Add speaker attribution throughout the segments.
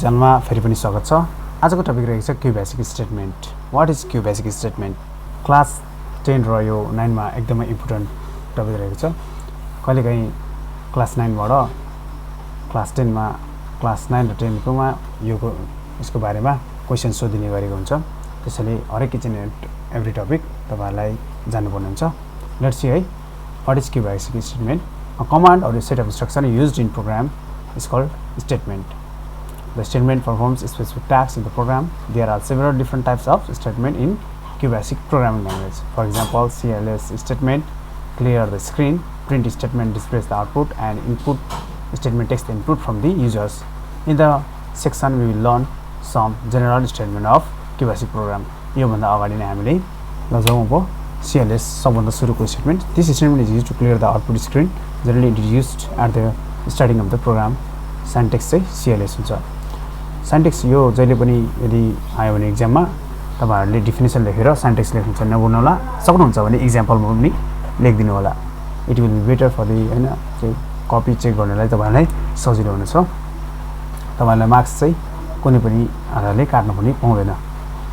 Speaker 1: च्यानलमा फेरि पनि स्वागत छ। आजको टपिक रहेको छ QBasic statement. What is QBasic statement? Class 10 र यो 9 मा एकदमै इम्पोर्टेन्ट टपिक रहेको छ। कहिलेकाहीँ क्लास 9 बाट क्लास 10 मा क्लास 9 र 10 को मा यसको बारेमा क्वेशन सोधिने गरेको हुन्छ। त्यसैले हरेक इच एन्ड एभ्री टपिक तपाईहरुलाई जान्नुपर्ने हुन्छ। लेट्स सी है, what is QBasic statement? A command or a set of instruction used in program is called statement. The statement performs specific tasks in the program. There are several different types of statement in Qbasic programming language. For example, CLS statement, clear the screen; print statement displays the output; and input statement takes the input from the users. In the section, we will learn some general statement of Qbasic program. यो भन्दा अगाडि नै हामीले लजाउँ अब CLS सबभन्दा सुरुको statement. This statement is used to clear the output screen. Generally, it is used at the starting of the program. Syntax चाहिँ CLS हुन्छ। Syntax यो जहिले पनि यदि आयो भने एक्जाममा तपाईहरुले डेफिनेसन लेखेर सिन्ट्याक्स लेख्नु छ नभुल्नु होला। सक्नुहुन्छ भने एक्जाम्पलमा पनि लेखिदिनु होला। It will be better for the हैन चाहिँ कपी चेक गर्नलाई तपाईहरुलाई सजिलो हुनेछ। तपाईहरुलाई मार्क्स चाहिँ कुनै पनि आधारले काट्नु पनि पाउँदैन।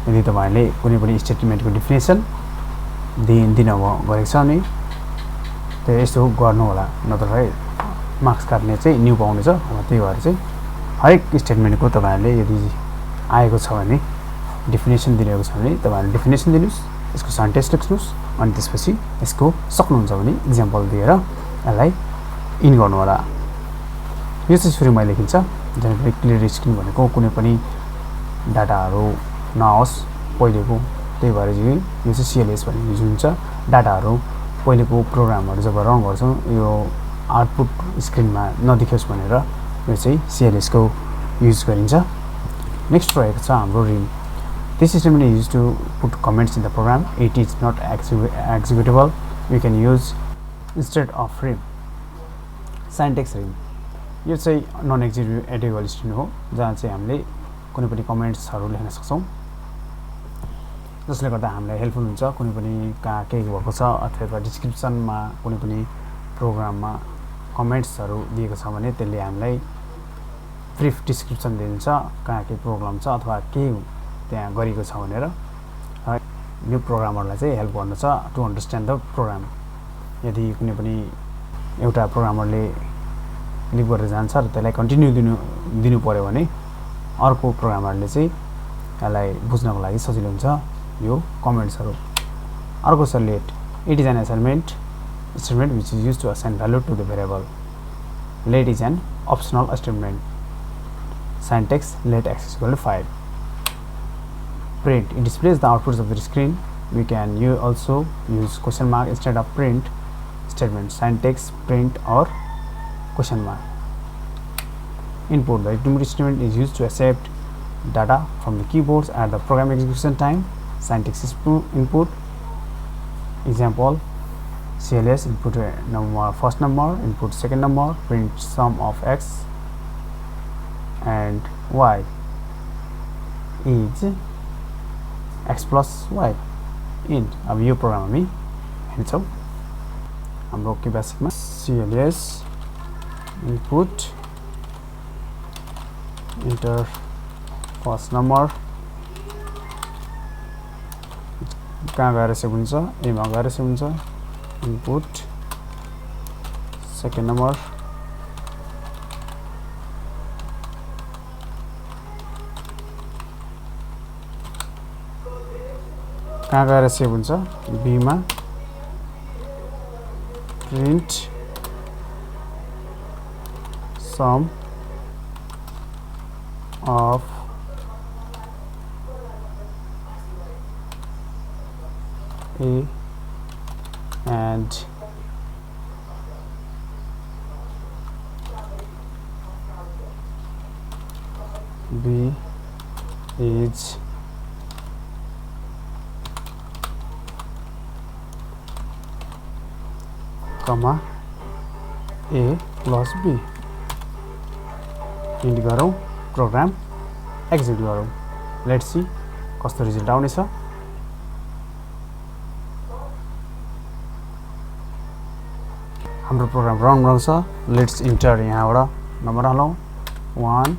Speaker 1: यदि तपाईहरुले कुनै पनि स्टेटमेन्टको डेफिनेसन दिन गरेको छ भने यस्तो गर्नु होला, नत्र मार्क्स काट्ने चाहिँ न्यू पाउनेछ। त्यही भएर चाहिँ हरेक स्टेटमेन्टको तपाईहरुले यदि आएको छ भने डेफिनेसन दिएको छ भने तपाईहरुले डेफिनेसन दिनुस्, यसको सिन्ट्याक्स लेख्नुस्, अनि त्यसपछि यसको सक्नुहुन्छ भने एक्जाम्पल दिएर यसलाई इन गर्नु होला। यो चाहिँ सुरु मैले लेखिन्छ। जसले क्लियर स्क्रिन भनेको कुनै पनि डाटाहरु नआओस् पहिलेको, त्यही भएर चाहिँ यो चाहिँ CLS भन्ने युज हुन्छ। डाटाहरु पहिलेको प्रोग्रामहरु जब रन गर्छौं यो आउटपुट स्क्रिनमा नदेखियोस् भनेर यो चाहिँ CLS को युज गरिन्छ। नेक्स्ट रहेको छ हाम्रो rim. This statement is used to put comments in the program. It is not executable. We can use instead of rim. Syntax rim. यो चाहिँ नन एक्जिक्युटेबल स्ट्रिङ हो जहाँ चाहिँ हामीले कुनै पनि कमेन्ट्सहरु लेख्न सक्छौं, जसले गर्दा हामीलाई हेल्पफुल हुन्छ। कुनै पनि कहाँ के भएको छ अथवा डिस्क्रिप्सनमा कुनै पनि प्रोग्राममा कमेन्ट्सहरु दिएको छ भने त्यसले हामीलाई ब्रिफ डिस्क्रिप्सन दिन्छ कहाँ के प्रोग्राम छ अथवा के त्यहाँ गरेको छ भनेर। यो प्रोग्रामरलाई चाहिँ हेल्प गर्छ टु अन्डरस्ट्यान्ड द प्रोग्राम। यदि कुनै पनि एउटा प्रोग्रामरले लिभ गरेर जान्छ र त्यसलाई कन्टिन्यू दिनु पर्यो भने अर्को प्रोग्रामरले चाहिँ यसलाई बुझ्नको लागि सजिलो हुन्छ यो कमेन्ट्सहरु। अर्को छ let. It is an assignment statement which is used to assign value to the variable. Let is an optional statement. Syntax let x is equal to 5. Print. It displays the outputs of the screen. We can also use question mark instead of print statement. Syntax print or question mark. Input. The input statement is used to accept data from the keyboards at the program execution time. Syntax is input. Example, CLS input number first number, input second number, print sum of x and y is x plus y int. अब यो programme हामी हेर्छौं हाम्रो Qbasic मा CLS input enter first number कहाँ गएर save हुन्छ, ए मा गएर सेभ हुन्छ, इनपुट सेकेन्ड नम्बर कहाँ गएर सेभ हुन्छ, बी मा print some of A and B is comma A plus B. Int गरौँ, प्रोग्राम एक्जिक्युट गरौँ। लेट्स सी कस्तो रिजल्ट आउने छ। हाम्रो प्रोग्राम रन गर्छ। लेट्स इन्टर यहाँबाट number हालौं 1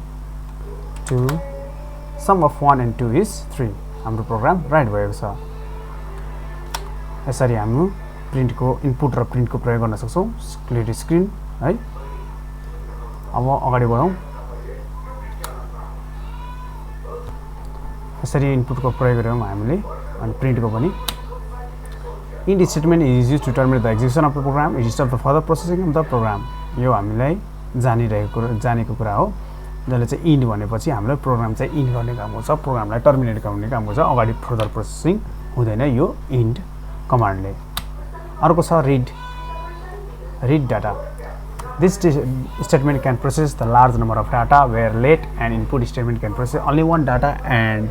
Speaker 1: 2 sum of 1 and 2 is 3 हाम्रो प्रोग्राम राइट भएको छ यसरी हामी प्रिन्ट को इनपुट र प्रिन्ट को प्रयोग गर्न सक्छौं क्लियर स्क्रिन है अब अगाडि बढौं यसरी इनपुट को प्रयोग गर्यौं हामीले अनि प्रिन्ट को पनि int statement is used to terminate the execution of the program it stops the further processing of the program यो हामीलाई जानेको कुरा हो जसले चाहिँ int भनेपछि हाम्रो प्रोग्राम चाहिँ int गर्ने काम हुन्छ प्रोग्रामलाई टर्मिनेट गर्ने काम हुन्छ अगाडि फर्दर प्रोसेसिङ हुँदैन यो int कमान्डले अर्को छ read data this statement can process the large number of data where let and input statement can process only one data and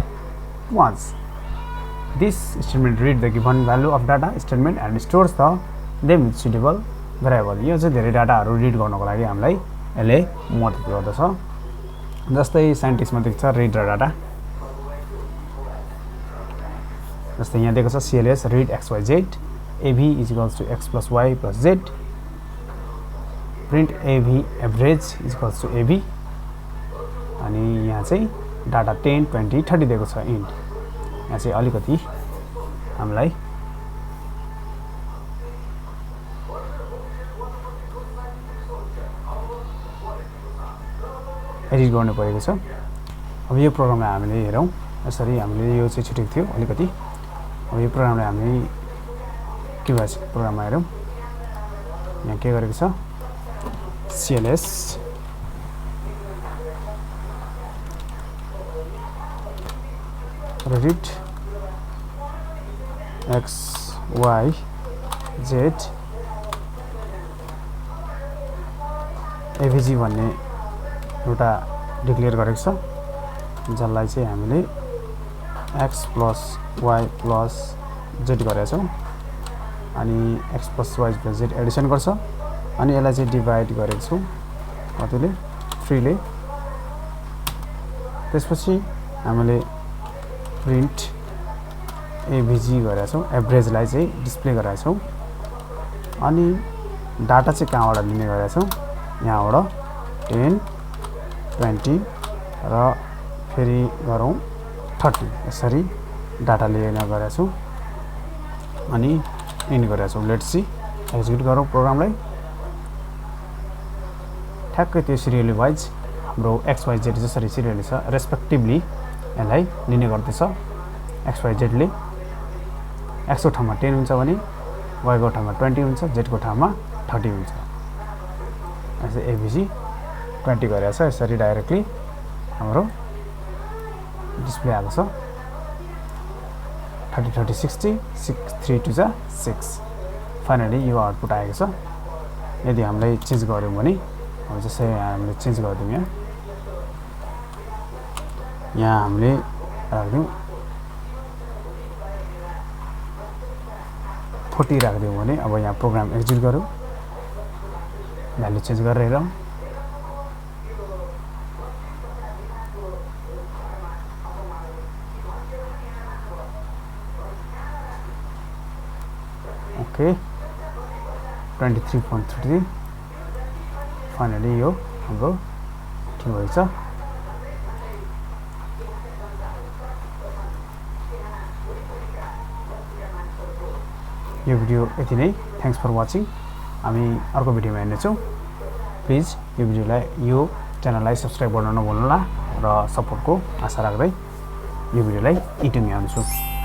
Speaker 1: once this statement read the given value of data statement and stores them in suitable variable यो चाहिँ धेरै डाटाहरु read गर्नको लागि हामीलाई यसले मद्दत गर्दछ जस्तै साइन्टिस्टमा देख्छ रिड र डाटा जस्तै यहाँ दिएको छ cls read xyz ab is equals to x plus y plus z print ab average is equals to ab अनि यहाँ चाहिँ डाटा 10 20 30 दिएको छ int यहाँ चाहिँ अलिकति हामीलाई एडिट गर्नु परेको छ अब यो प्रोग्रामलाई हामीले हेरौं यसरी हामीले यो चाहिँ छुटेको थियो अलिकति अब यो प्रोग्रामलाई हामी Qbasic प्रोग्राममा हेरौं यहाँ के गरेको छ cls read x y z avg भन्ने एउटा डिक्लेयर गरेको छ जसलाई चाहिँ हामीले x plus y plus z गरेका छौं अनि x plus y plus z Edison गर्छ अनि यसलाई चाहिँ डिभाइड गरेको छौं कतिले 3 ले त्यसपछि हामीले प्रिन्ट avg गरेका छौं एभरेज लाई चाहिँ डिस्प्ले गरेका छौं अनि डाटा चाहिँ कहाँबाट लिने गरेका छौं यहाँबाट 10 20 र फेरि गरौँ 30 यसरी डाटा लिएर गरेका छौं अनि इन गरेका छौं लेट्स सी एक्जिक्युट गरौँ प्रोग्रामलाई ठ्याक्कै त्यो सिरियल वाइज हाम्रो xyz जसरी सिरियल छ रेस्पेक्टिभली यसलाई लिने गर्दछ xyz ले x को ठाउँमा 10 हुन्छ भने y को ठाउँमा 20 हुन्छ z को ठाउँमा 30 हुन्छ यसै avg 20 गरेको छ यसरी डाइरेक्टली हाम्रो डिस्प्ले आएको छ 30 30 60 6 3 2 6 फाइनली यो आउटपुट आएको छ यदि हामीले चेन्ज गर्यौं भने अब जस्तै हामीले चेन्ज गर्दियौं यहाँ हामीले राख्दियौं 40 राख्दियौं भने अब यहाँ प्रोग्राम एक्जिक्युट गरौँ भ्यालु चेन्ज गरेर हेरौँ ओके 23.33 फाइनली यो हाम्रो ठिक भएछ यो भिडियो यति नै थ्यांक्स फर वाचिङ हामी अर्को भिडियोमा हेर्नेछौं प्लिज यो भिडियोलाई यो च्यानललाई सब्स्क्राइब गर्न नभुल्नुहोला र सपोर्टको आशा राख्दै यो भिडियोलाई यति नै आउँछु